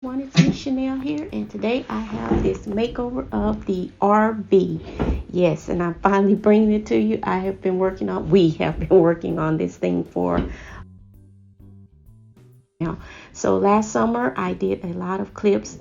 Everyone, it's me Chanel here, and today I have this makeover of the RV. Yes, and I'm finally bringing it to you. We have been working on this thing for now. So last summer I did a lot of clips,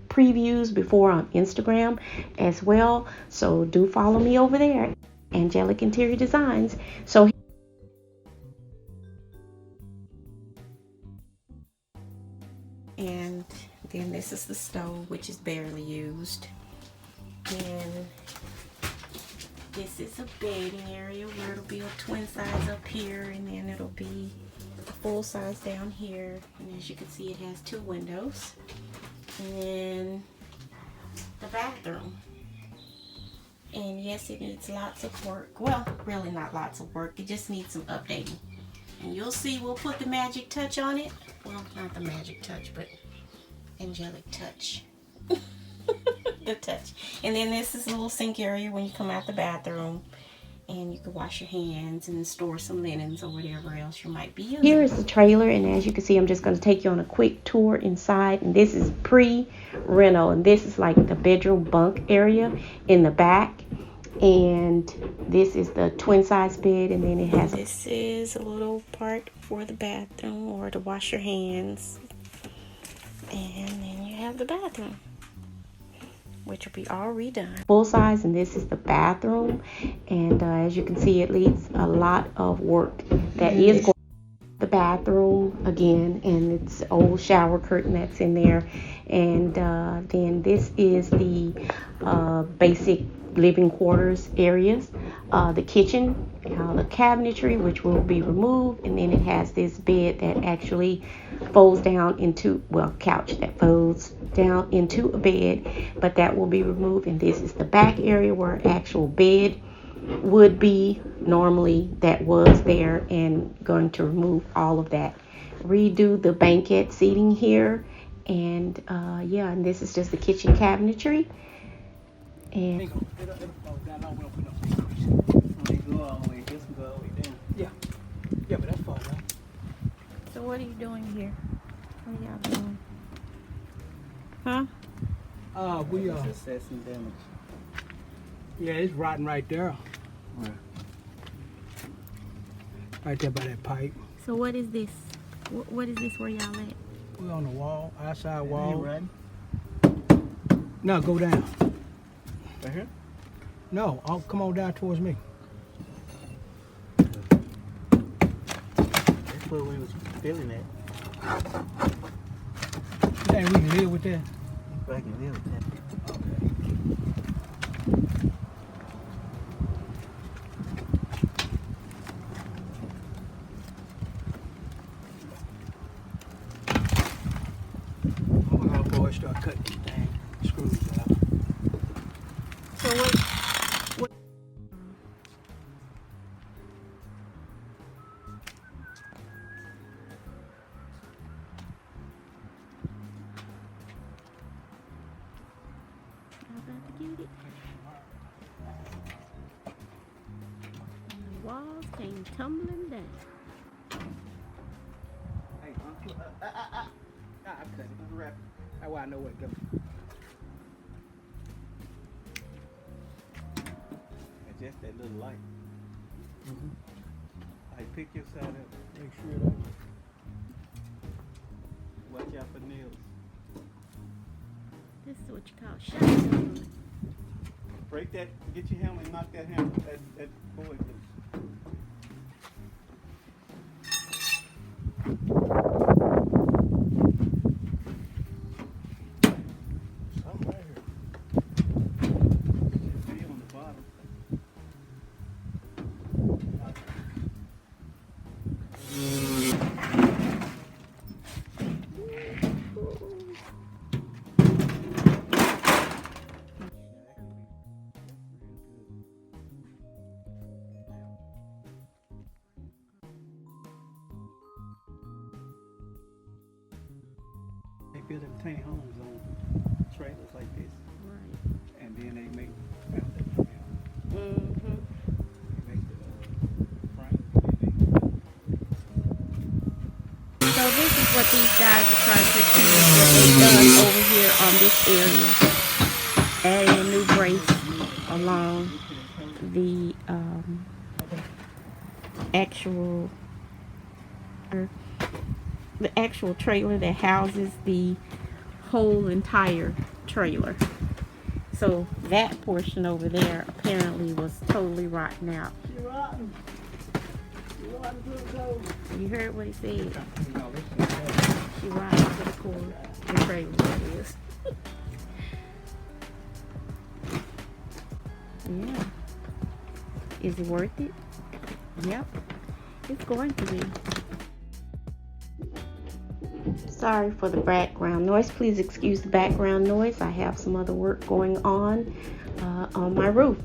previews before on Instagram as well. So do follow me over there, Angelic Interior Designs. So and then this is the stove, which is barely used. And this is a bedding area where it'll be a twin size up here, and then it'll be a full size down here. And as you can see, it has two windows. And then the bathroom. And yes, it needs lots of work. Well, really not lots of work. It just needs some updating. And you'll see we'll put the magic touch on it. Well, not the magic touch, but angelic touch. The touch. And then this is a little sink area when you come out the bathroom, and you can wash your hands and store some linens or whatever else you might be using. Here is the trailer, and as you can see, I'm just going to take you on a quick tour inside. And this is pre-reno, and this is like the bedroom bunk area in the back. And this is the twin size bed, and then it has, this is a little part for the bathroom or to wash your hands. And then you have the bathroom, which will be all redone. Full size, and this is the bathroom. And as you can see, it needs a lot of work. That is going the bathroom again, and it's old shower curtain that's in there. And then this is the basic living quarters areas, the kitchen, the cabinetry, which will be removed, and then it has this bed that actually folds down into, well, couch that folds down into a bed, but that will be removed. And this is the back area where an actual bed would be normally, that was there, and going to remove all of that, redo the banquet seating here. And yeah, and this is just the kitchen cabinetry. And yeah, but that's fine, right? so what are you doing here? What are y'all doing? Huh? We assessing damage. yeah, it's rotten right there. Where? Right there by that pipe. So what is this? What is this where y'all at? We on the wall, outside Ain't wall. rotten? No, go down. Right here? No, come on down towards me. That's where we was feeling at. You think we can live with that? I can live with that. I'm gonna go boy start cutting these dang screws out. So what? I'm about to get it. And the walls came tumbling down. Hey, I cut it. I'm wrap it. That's why I know what to do. And just that little light. I pick your side up. Make sure that. Watch out for nails. This is what you call shotgun. Break that. Get your hammer and knock that hammer. That board loose. Something right here. Just be on the bottom. They build them tiny homes on trailers like this, Right. and then they make foundations. Mm-hmm. They make the frames. So this is what these guys are trying to achieve, what they've done over here on this area. Adding a new brace along the actual trailer that houses the whole entire trailer. So that portion over there apparently was totally rotten out. You heard what he said? She rotten to the core. The trailer is. Yeah. Is it worth it? Yep. It's going to be. Sorry for the background noise. Please excuse the background noise. I have some other work going on my roof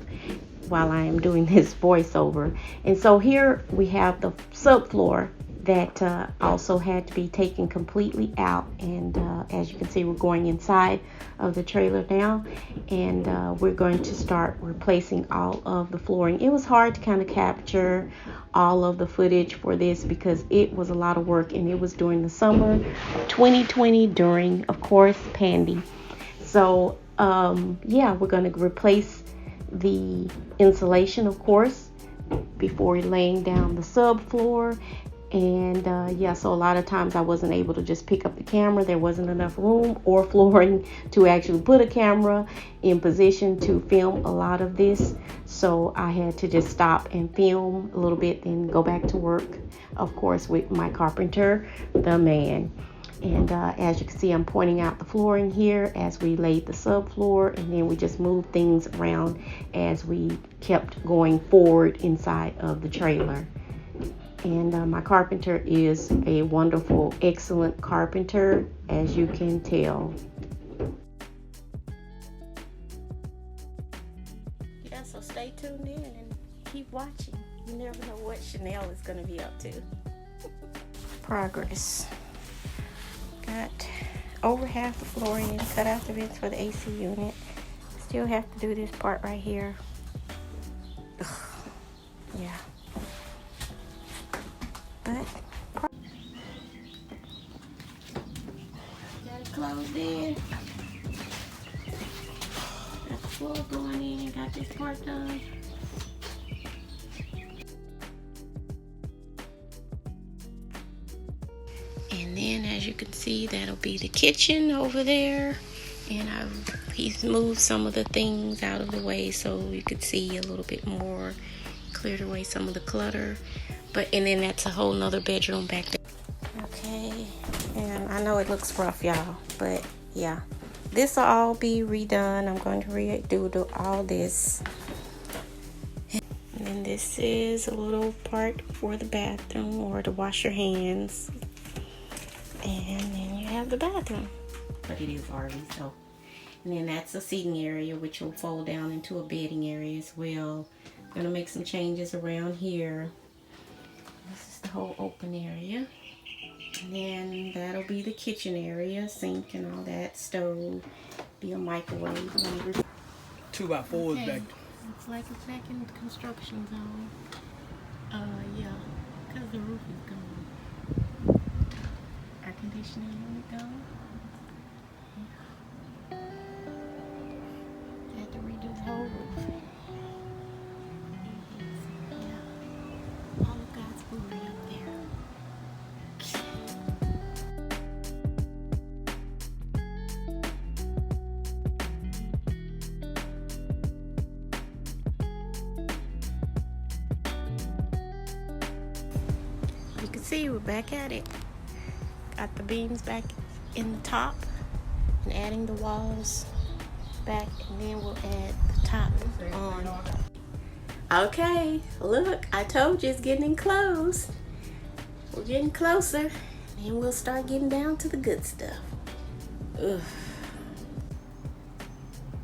while I am doing this voiceover. And so here we have the subfloor that also had to be taken completely out. And as you can see, we're going inside of the trailer now, and we're going to start replacing all of the flooring. It was hard to kind of capture all of the footage for this because it was a lot of work, and it was during the summer of 2020 during, of course, Pandy. So yeah, we're going to replace the insulation, of course, before laying down the subfloor. And yeah, so a lot of times I wasn't able to just pick up the camera. There wasn't enough room or flooring to actually put a camera in position to film a lot of this. So I had to just stop and film a little bit, then go back to work, of course, with my carpenter, the man. And as you can see, I'm pointing out the flooring here as we laid the subfloor, and then we just moved things around as we kept going forward inside of the trailer. And my carpenter is a wonderful, excellent carpenter, as you can tell. Yeah, so stay tuned in and keep watching. You never know what Chanel is going to be up to. Progress. Got over half the flooring in, cut out the vents for the AC unit. Still have to do this part right here. Ugh. Yeah. But got it closed in. Got the floor going in. Got this part done. And then, as you can see, that'll be the kitchen over there. And he's moved some of the things out of the way so you could see a little bit more, cleared away some of the clutter. And then that's a whole nother bedroom back there. Okay, and I know it looks rough, y'all, but yeah, this will all be redone. I'm going to redo all this. And then this is a little part for the bathroom or to wash your hands. And then you have the bathroom. But it is RV, so. And then that's a seating area, which will fold down into a bedding area as well. I'm going to make some changes around here. This is the whole open area. And then that'll be the kitchen area, sink and all that, stove, be a microwave. 2x4s back. Looks like it's back in the construction zone. Yeah, because the roof is gone. Air conditioning unit gone. Yeah. Had to redo the whole roof. You can see we're back at it. Got the beams back in the top and adding the walls back, and then we'll add the top on. Okay, look, I told you it's getting close. We're getting closer, and we'll start getting down to the good stuff. Ugh.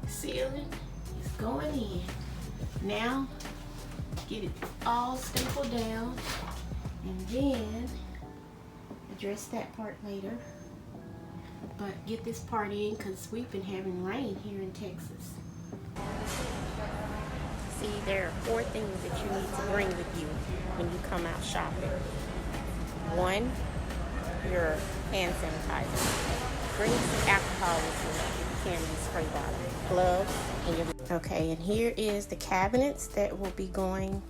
Ceiling is going in. Now, get it all stapled down, and then address that part later. But get this part in because we've been having rain here in Texas. See, there are 4 things that you need to bring with you when you come out shopping. 1, your hand sanitizer. Bring some alcohol with you if you can, and spray bottle. Gloves and your... Okay, and here is the cabinets that will be going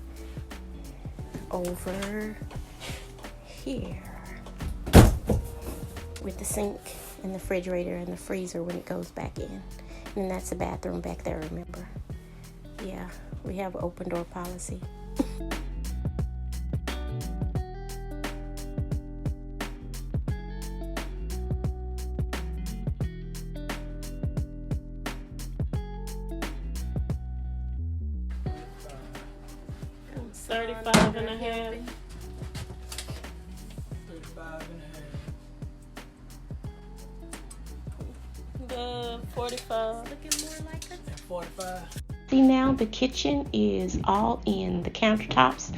over here with the sink and the refrigerator and the freezer when it goes back in. And that's the bathroom back there, remember? Yeah, we have an open door policy. $35.50. 35 and a half. The 45. Looking more like a 45. See, now the kitchen is all in. The countertops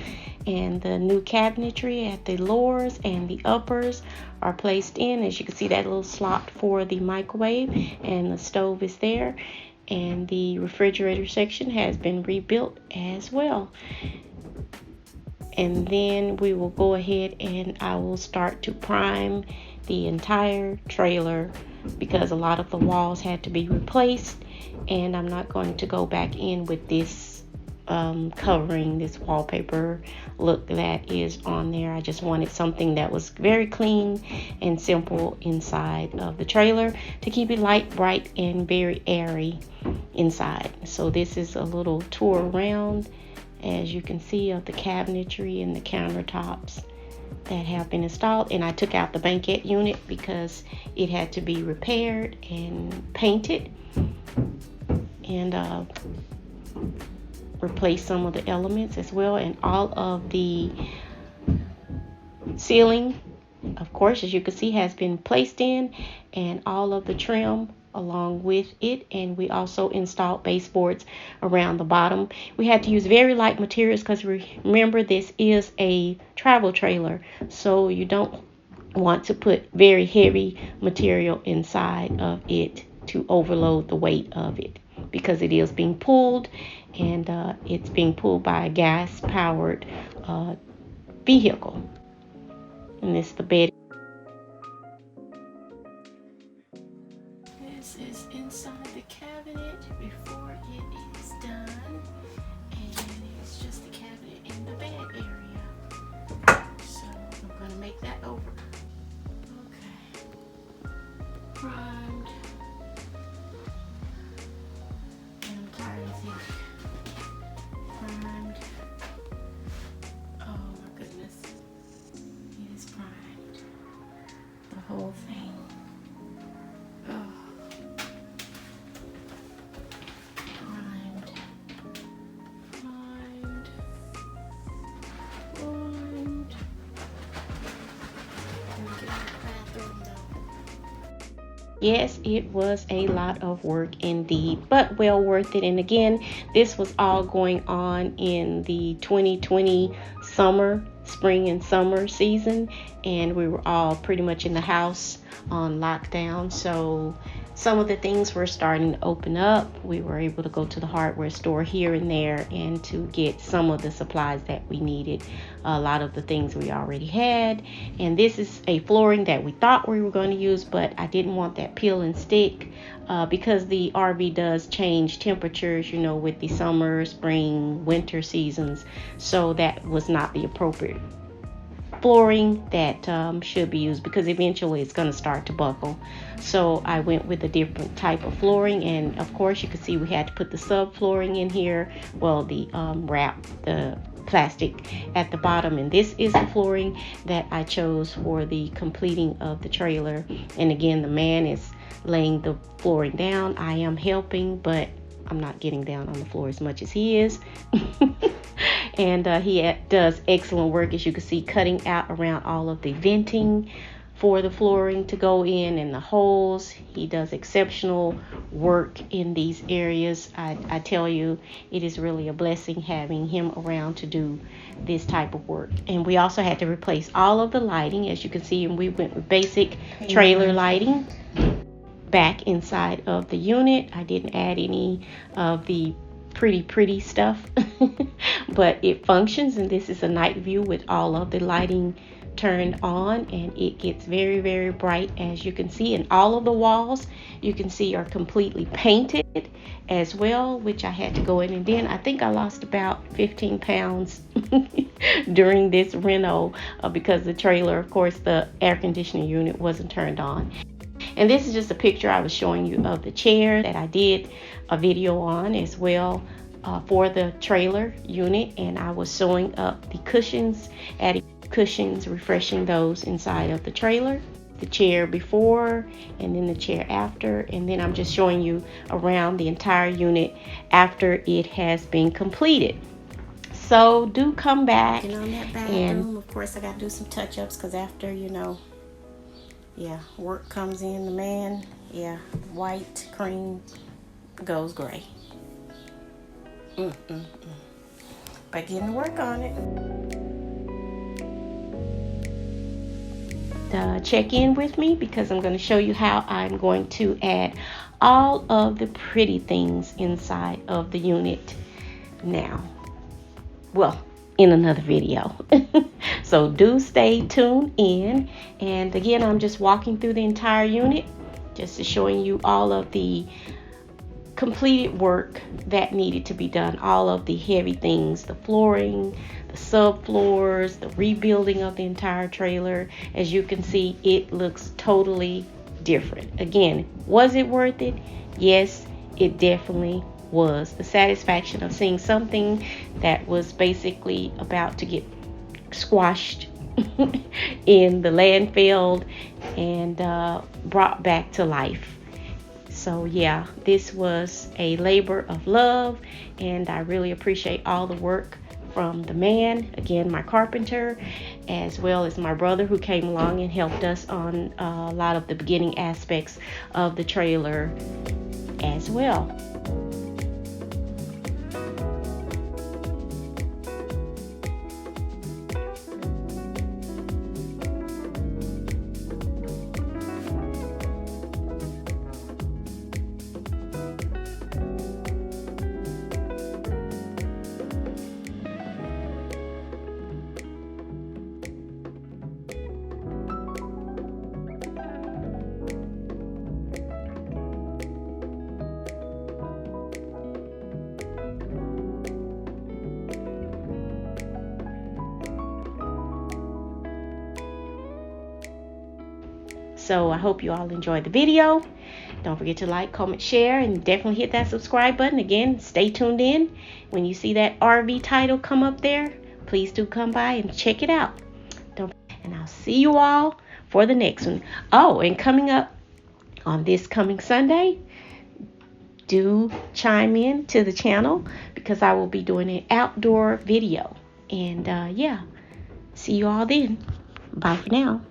and the new cabinetry at the lowers and the uppers are placed in. As you can see, that little slot for the microwave, and the stove is there, and the refrigerator section has been rebuilt as well. And then we will go ahead and I will start to prime the entire trailer, because a lot of the walls had to be replaced, and I'm not going to go back in with this covering, this wallpaper look that is on there. I just wanted something that was very clean and simple inside of the trailer to keep it light, bright, and very airy inside. So this is a little tour around, as you can see, of the cabinetry and the countertops that have been installed. And I took out the banquette unit because it had to be repaired and painted, and replace some of the elements as well. And all of the ceiling, of course, as you can see, has been placed in, and all of the trim along with it. And we also installed baseboards around the bottom. We had to use very light materials because remember, this is a travel trailer, so you don't want to put very heavy material inside of it to overload the weight of it, because it is being pulled, and it's being pulled by a gas powered vehicle. And this is the bed. This is inside the cabinet before it is done, and it's just the cabinet in the bed area. So I'm going to make that over. Okay. Primed. And I'm tired of it. Primed. Oh my goodness. It is primed. The whole thing. Yes, it was a lot of work indeed, but well worth it. And again, this was all going on in the 2020 spring and summer season, and we were all pretty much in the house on lockdown. So some of the things were starting to open up. We were able to go to the hardware store here and there and to get some of the supplies that we needed. A lot of the things we already had. And this is a flooring that we thought we were going to use, but I didn't want that peel and stick because the RV does change temperatures, you know, with the summer, spring, winter seasons. So that was not the appropriate flooring that should be used, because eventually it's going to start to buckle. So I went with a different type of flooring, and of course you can see we had to put the subflooring in here, well, the wrap, the plastic at the bottom. And this is the flooring that I chose for the completing of the trailer. And again, the man is laying the flooring down. I am helping, but I'm not getting down on the floor as much as he is. And he does excellent work, as you can see, cutting out around all of the venting for the flooring to go in and the holes. He does exceptional work in these areas. I tell you, it is really a blessing having him around to do this type of work. And we also had to replace all of the lighting, as you can see, and we went with basic trailer lighting back inside of the unit. I didn't add any of the pretty stuff but it functions. And this is a night view with all of the lighting turned on, and it gets very, very bright, as you can see. And all of the walls, you can see, are completely painted as well, which I had to go in, and then I think I lost about 15 pounds during this reno because the trailer, of course, the air conditioning unit wasn't turned on. And this is just a picture I was showing you of the chair that I did a video on as well for the trailer unit, and I was sewing up the cushions, adding cushions, refreshing those inside of the trailer. The chair before and then the chair after, and then I'm just showing you around the entire unit after it has been completed. So do come back. And on that bathroom, of course, I got to do some touch-ups, because after, you know, yeah, work comes in, the man, yeah, white cream goes gray. But getting to work on it. Check in with me, because I'm going to show you how I'm going to add all of the pretty things inside of the unit now. Well, in another video. So do stay tuned in. And again, I'm just walking through the entire unit, just showing you all of the completed work that needed to be done, all of the heavy things, the flooring, the subfloors, the rebuilding of the entire trailer. As you can see, it looks totally different. Again, was it worth it? Yes, it definitely was. The satisfaction of seeing something that was basically about to get squashed in the landfill and brought back to life. So yeah, this was a labor of love, and I really appreciate all the work from the man, again, my carpenter, as well as my brother, who came along and helped us on a lot of the beginning aspects of the trailer as well. So I hope you all enjoyed the video. Don't forget to like, comment, share, and definitely hit that subscribe button. Again, stay tuned in. When you see that RV title come up there, please do come by and check it out. And I'll see you all for the next one. Oh, and coming up on this coming Sunday, do chime in to the channel, because I will be doing an outdoor video. And yeah, see you all then. Bye for now.